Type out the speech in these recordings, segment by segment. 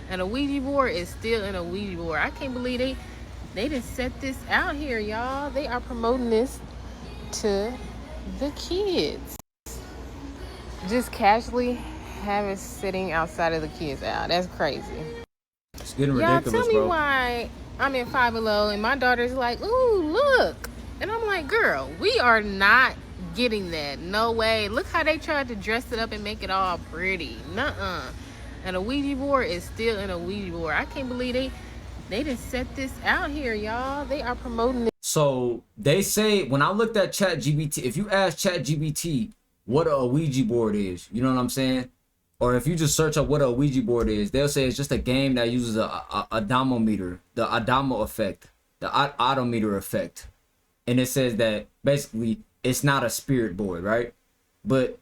And a Ouija board is still in a Ouija board. I can't believe they didn't set this out here, y'all. They are promoting this to the kids. Just casually have it sitting outside of the kids' out. That's crazy. It's getting Y'all ridiculous, tell me bro. why I'm in Five Below and my daughter's like, ooh, look. And I'm like, girl, we are not getting that. No way. Look how they tried to dress it up and make it all pretty. Nuh-uh. And a Ouija board is still in a Ouija board. I can't believe they didn't set this out here, y'all. They are promoting this. So they say, when I looked at ChatGPT, if you ask ChatGPT what a Ouija board is, you know what I'm saying? Or if you just search up what a Ouija board is, they'll say it's just a game that uses a odometer, the odomo effect, the odometer effect. And it says that basically it's not a spirit board, right? But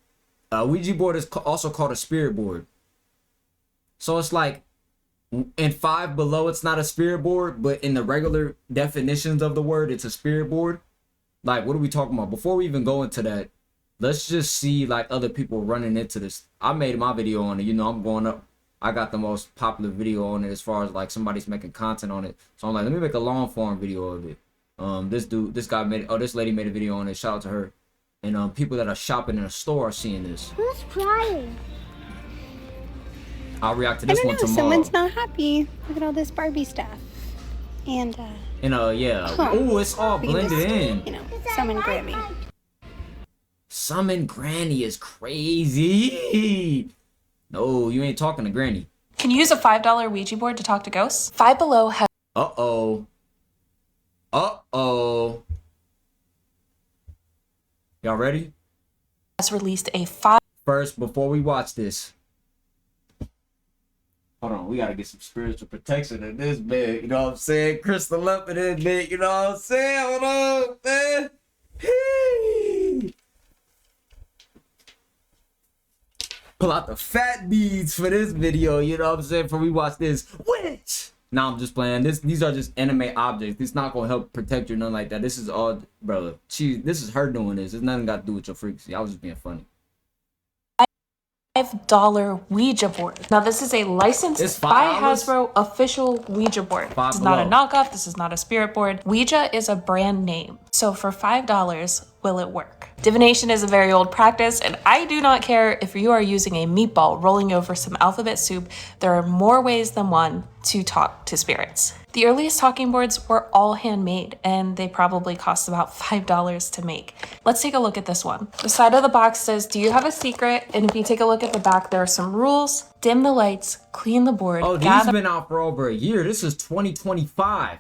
a Ouija board is also called a spirit board. So it's like, in Five Below, it's not a spirit board, but in the regular definitions of the word, it's a spirit board. Like, what are we talking about? Before we even go into that, let's just see like other people running into this. I made my video on it. You know, I'm going up. I got the most popular video on it as far as like somebody's making content on it. So I'm like, let me make a long form video of it. This lady made a video on it. Shout out to her. And people that are shopping in a store are seeing this. Who's crying? I'll react to this one tomorrow. Someone's not happy. Look at all this Barbie stuff. And yeah. Oh, it's all blended in. You know, Summon Grammy. Summon Granny is crazy. No, you ain't talking to Granny. Can you use a $5 Ouija board to talk to ghosts? Five Below has Uh-oh. Y'all ready? released a five. First, before we watch this, hold on, we gotta get some spiritual protection in this bed, you know what I'm saying? Crystal up in this bed, you know what I'm saying? Hold on, man. Pull out the fat beads for this video, you know what I'm saying? Before we watch this, witch! Nah, I'm just playing. These are just anime objects. It's not gonna help protect you, nothing like that. This is all, brother. This is her doing this. It's nothing got to do with your frequency. I was just being funny. $5 Ouija board. Now this is a licensed by Hasbro official Ouija board. This is not a knockoff. This is not a spirit board. Ouija is a brand name. So for $5, will it work? Divination is a very old practice, and I do not care if you are using a meatball rolling over some alphabet soup. There are more ways than one to talk to spirits. The earliest talking boards were all handmade, and they probably cost about $5 to make. Let's take a look at this one. The side of the box says, do you have a secret? And if you take a look at the back, there are some rules. Dim the lights, clean the board. Oh, these have been out for over a year. This is 2025.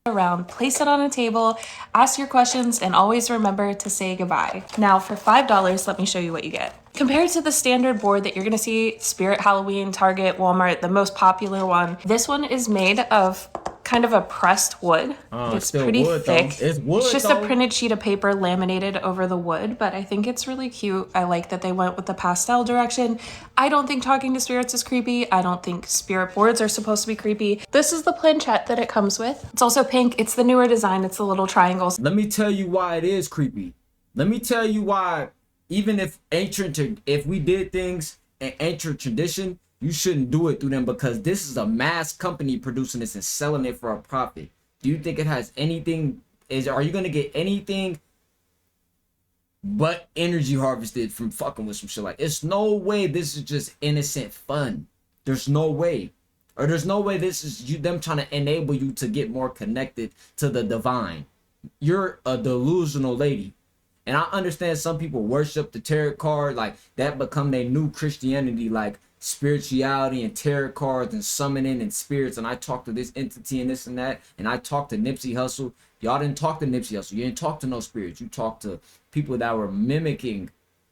Around, place it on a table, ask your questions, and always remember to say goodbye. Now for $5, let me show you what you get. Compared to the standard board that you're gonna see, Spirit, Halloween, Target, Walmart, the most popular one, this one is made of kind of a pressed wood. It's pretty thick. It's wood. It's just a printed sheet of paper laminated over the wood, but I think it's really cute. I like that they went with the pastel direction. I don't think talking to spirits is creepy. I don't think spirit boards are supposed to be creepy. This is the planchette that it comes with. It's also pink. It's the newer design. It's the little triangles. Let me tell you why it is creepy. Let me tell you why, even if we did things in ancient tradition, you shouldn't do it through them, because this is a mass company producing this and selling it for a profit. Do you think it has anything? Are you gonna get anything but energy harvested from fucking with some shit? Like, it's no way this is just innocent fun. There's no way. Or there's no way this is them trying to enable you to get more connected to the divine. You're a delusional lady. And I understand some people worship the tarot card, like that become their new Christianity, like spirituality and tarot cards and summoning and spirits. And I talk to this entity and this and that. And I talk to Nipsey Hussle. Y'all didn't talk to Nipsey Hussle. You didn't talk to no spirits. You talked to people that were mimicking.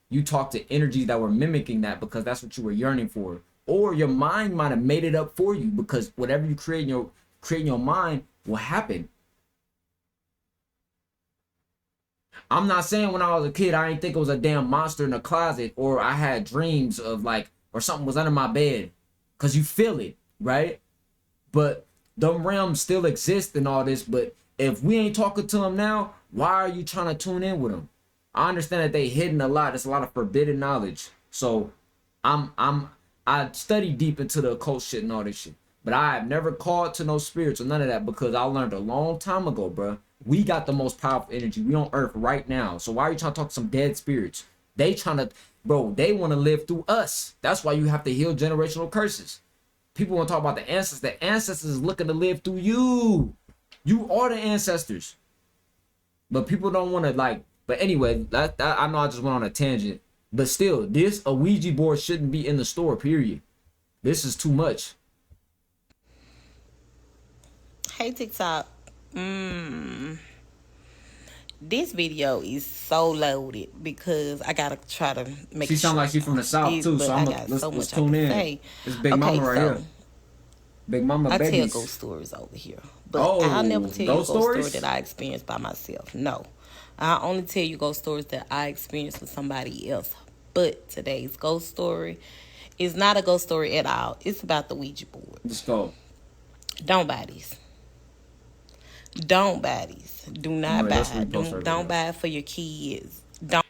You talked to energies that were mimicking that, because that's what you were yearning for. Or your mind might have made it up for you, because whatever you create in your mind will happen. I'm not saying when I was a kid I didn't think it was a damn monster in the closet, or I had dreams of like, or something was under my bed, because you feel it, right? But them realms still exist and all this. But if we ain't talking to them now, why are you trying to tune in with them? I understand that they hidden a lot. There's a lot of forbidden knowledge. So I'm I study deep into the occult shit and all this shit. But I have never called to no spirits or none of that because I learned a long time ago, bro. We got the most powerful energy. We on Earth right now. So why are you trying to talk to some dead spirits? They trying to, bro, they want to live through us. That's why you have to heal generational curses. People want to talk about the ancestors. The ancestors is looking to live through you. You are the ancestors. But people don't want to like, but anyway, that I know I just went on a tangent. But still, this a Ouija board shouldn't be in the store, period. This is too much. Hey TikTok. This video is so loaded because I gotta try to make. She sound like she from the South too, so let's tune in. It's Big Mama right here. Big Mama I babies. tell ghost stories over here, but I'll never tell you a ghost story that I experienced by myself. No, I only tell you ghost stories that I experienced with somebody else. But today's ghost story is not a ghost story at all. It's about the Ouija board. Let's go. Don't buy these. Don't buy these. Do not buy. Don't buy it for your kids. Don't.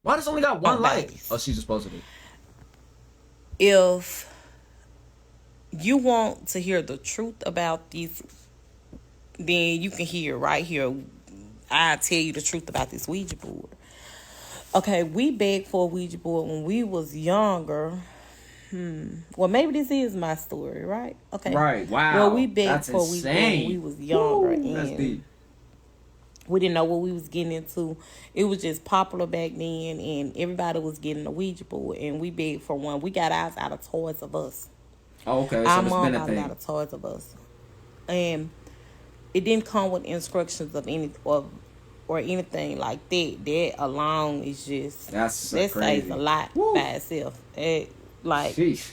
Why does it only got one like? Oh, she's just posted it. If you want to hear the truth about these, then you can hear right here. I'll tell you the truth about this Ouija board. Okay, we begged for a Ouija board when we was younger. Well, maybe this is my story, right? Okay. Right. Wow. Well, we begged for a Ouija board when we was younger. Woo, that's deep. We didn't know what we was getting into. It was just popular back then, and everybody was getting a Ouija board, and we begged for one. We got ours out of Toys of Us. Oh, okay. So our it's mom been a got thing. it out of Toys of Us, and it didn't come with instructions of any or anything like that. That alone is just that says a lot by itself. Sheesh.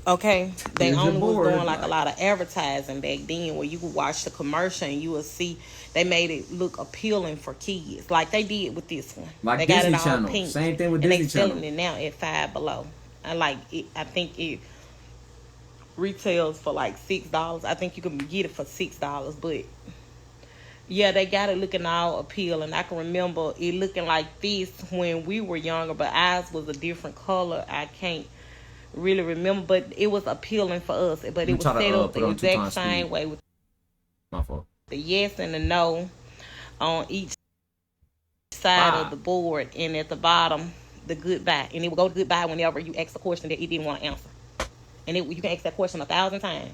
Okay, they Here's only was board. doing like a lot of advertising back then, where you could watch the commercial and you would see they made it look appealing for kids, like they did with this one. Like they Disney got it all Channel. pink, Same thing with and Disney they selling Channel. it now at $5 Below. And like it, I think it retails for like $6. I think you can get it for $6, but yeah, they got it looking all appealing. I can remember it looking like this when we were younger, but ours was a different color. I can't really remember, but it was appealing for us. But it was set up the exact same way with my fault. The yes and the no on each side of the board, and at the bottom the goodbye. And it would go to goodbye whenever you ask a question that it didn't want to answer. And you can ask that question 1,000 times,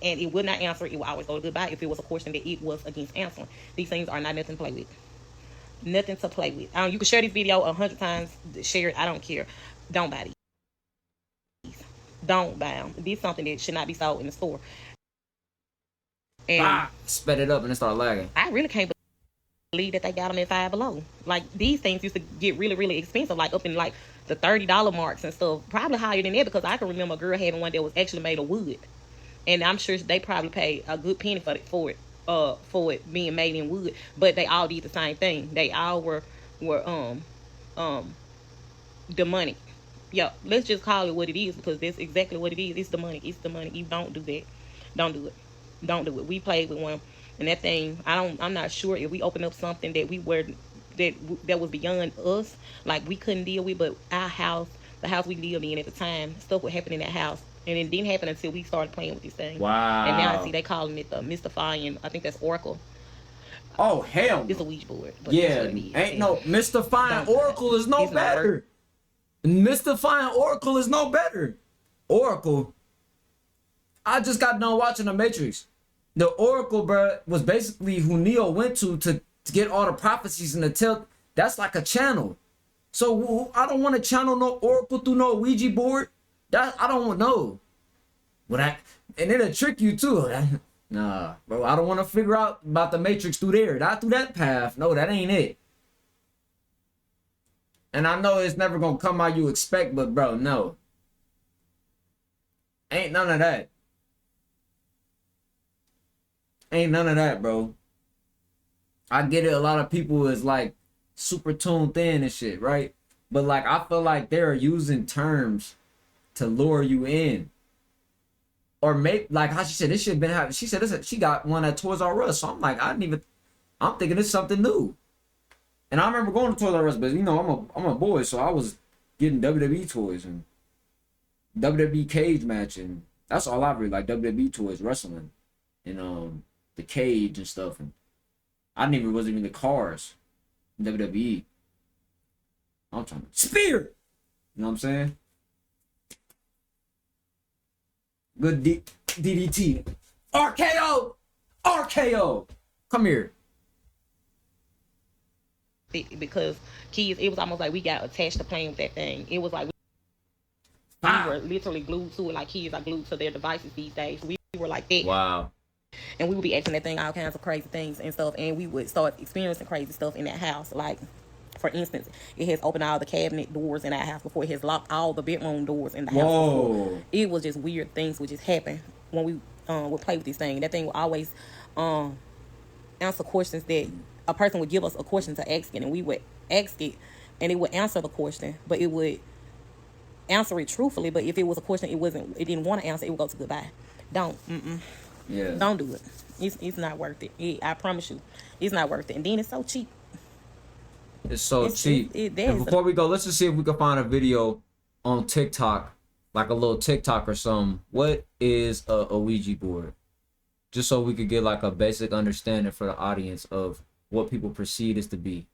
and it would not answer. It would always go to goodbye if it was a question that it was against answering. These things are not nothing to play with. Nothing to play with. You can share this video 100 times. Share it. I don't care. Don't buy these. Don't buy them. This is something that should not be sold in the store. And sped it up and it started lagging. I really can't believe that they got them at $5 Below. Like, these things used to get really, really expensive, like up in like the $30 marks and stuff. Probably higher than that, because I can remember a girl having one that was actually made of wood, and I'm sure they probably paid a good penny for it being made in wood. But they all did the same thing. They all were demonic. Yeah, let's just call it what it is, because that's exactly what it is. It's demonic. It's demonic. You don't do that. Don't do it. Don't do it. We played with one, and that thing, I'm not sure if we opened up something that was beyond us, like we couldn't deal with. But our house, the house we lived in at the time, stuff would happen in that house, and it didn't happen until we started playing with this thing. Wow. And now I see they calling it the mystifying. I think that's Oracle. Oh hell. It's a Ouija board. But yeah, ain't no mystifying Oracle is no better. Mystifying Oracle is no better. Oracle. I just got done watching The Matrix. The Oracle, bro, was basically who Neo went to get all the prophecies and to tell. That's like a channel. So I don't want to channel no Oracle through no Ouija board. That I don't know. And it'll trick you too. Nah, bro, I don't want to figure out about the Matrix through there. Not through that path. No, that ain't it. And I know it's never gonna come out you expect, but bro, no. Ain't none of that. Ain't none of that, bro. I get it. A lot of people is like super tuned in and shit, right? But like, I feel like they're using terms to lure you in. Or maybe, like how she said, this shit been happening. She said this, she got one at Toys R Us. So I'm like, I'm thinking it's something new. And I remember going to Toys R Us, but you know, I'm a boy, so I was getting WWE toys, and WWE cage match, and that's all I really like. WWE toys, wrestling, and the cage and stuff. And I didn't even wasn't even the cars. WWE. I'm trying to spear. You know what I'm saying? Good DDT. RKO. RKO. Come here. Because kids, it was almost like we got attached to playing with that thing. It was like we were literally glued to it, like kids are glued to their devices these days. We were like that. Wow. And we would be asking that thing all kinds of crazy things and stuff, and we would start experiencing crazy stuff in that house. Like, for instance, it has opened all the cabinet doors in our house before. It has locked all the bedroom doors in the house before. It was just weird things would just happen when we would play with this thing. That thing would always answer questions that a person would give us a question to ask it, and we would ask it, and it would answer the question, but it would answer it truthfully. But if it was a question it didn't want to answer, it would go to goodbye. Don't do it. It's not worth it. I promise you, it's not worth it. And then it's so cheap. It's so cheap. And before we go, let's just see if we can find a video on TikTok, like a little TikTok or something. What is a Ouija board? Just so we could get like a basic understanding for the audience of what people perceive this to be.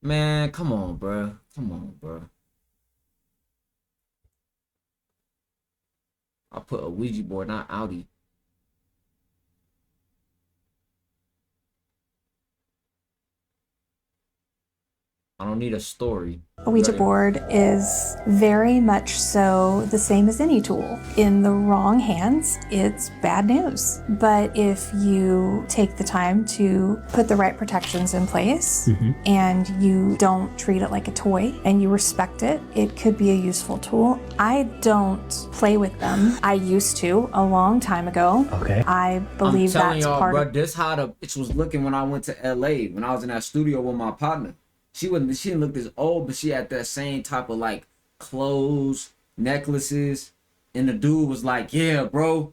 Man, come on, bro. Come on, bro. I put a Ouija board, not Audi. I don't need a story. A Ouija board is very much so the same as any tool. In the wrong hands, it's bad news. But if you take the time to put the right protections in place and you don't treat it like a toy and you respect it, it could be a useful tool. I don't play with them. I used to a long time ago. Okay. I believe that's part of... This how the bitch was looking when I went to LA, when I was in that studio with my partner. She didn't look this old, but she had that same type of like clothes, necklaces. And the dude was like, yeah, bro,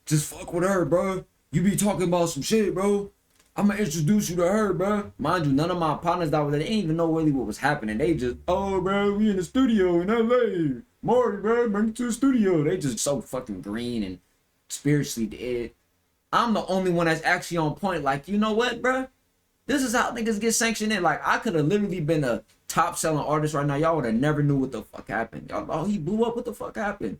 just fuck with her, bro. You be talking about some shit, bro. I'm gonna introduce you to her, bro. Mind you, none of my partners that were there, they didn't even know really what was happening. They just, oh, bro, we in the studio in LA. Marty, bro, bring it to the studio. They just so fucking green and spiritually dead. I'm the only one that's actually on point. Like, you know what, bro? This is how niggas get sanctioned in. Like, I could have literally been a top selling artist right now. Y'all would have never knew what the fuck happened. Y'all, oh, he blew up. What the fuck happened?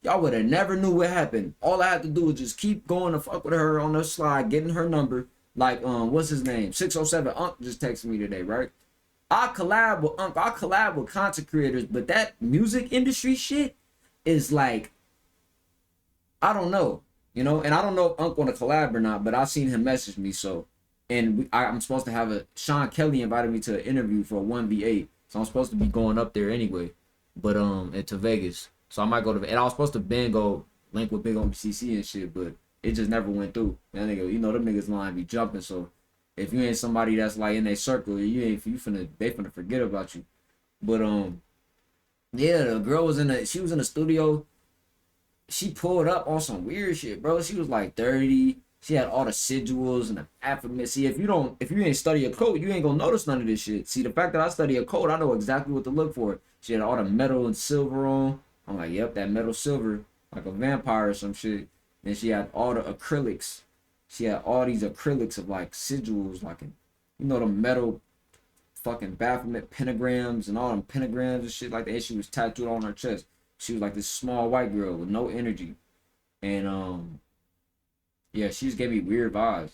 Y'all would have never knew what happened. All I had to do was just keep going to fuck with her on the slide, getting her number. Like, what's his name? 607 Unc just texted me today, right? I collab with Unc. I collab with content creators, but that music industry shit is like, I don't know, you know? And I don't know if Unc want to collab or not, but I seen him message me, so. And I'm supposed to have Sean Kelly invited me to an interview for a 1v8. So I'm supposed to be going up there anyway. But, to Vegas. So I might go to, and I was supposed to go link with Big on CC and shit, but it just never went through. That nigga, you know, them niggas line be jumping. So if you ain't somebody that's like in their circle, they finna forget about you. But, yeah, the girl was she was in the studio. She pulled up on some weird shit, bro. She was like 30. She had all the sigils and the alphabet. See, if you ain't study a code, you ain't gonna notice none of this shit. See, the fact that I study a code, I know exactly what to look for. She had all the metal and silver on. I'm like, yep, that metal silver, like a vampire or some shit. Then she had all the acrylics. She had all these acrylics of like sigils, like, you know, the metal fucking Baphomet pentagrams and all them pentagrams and shit like that. And she was tattooed on her chest. She was like this small white girl with no energy. And, yeah, she just gave me weird vibes.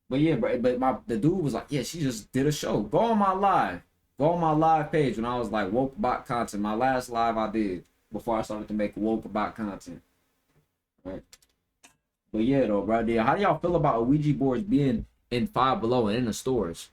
But yeah, but the dude was like, yeah, she just did a show. Go on my live page when I was like woke about content. My last live I did before I started to make woke about content. Right. But yeah, though, bro, how do y'all feel about Ouija boards being in Five Below and in the stores?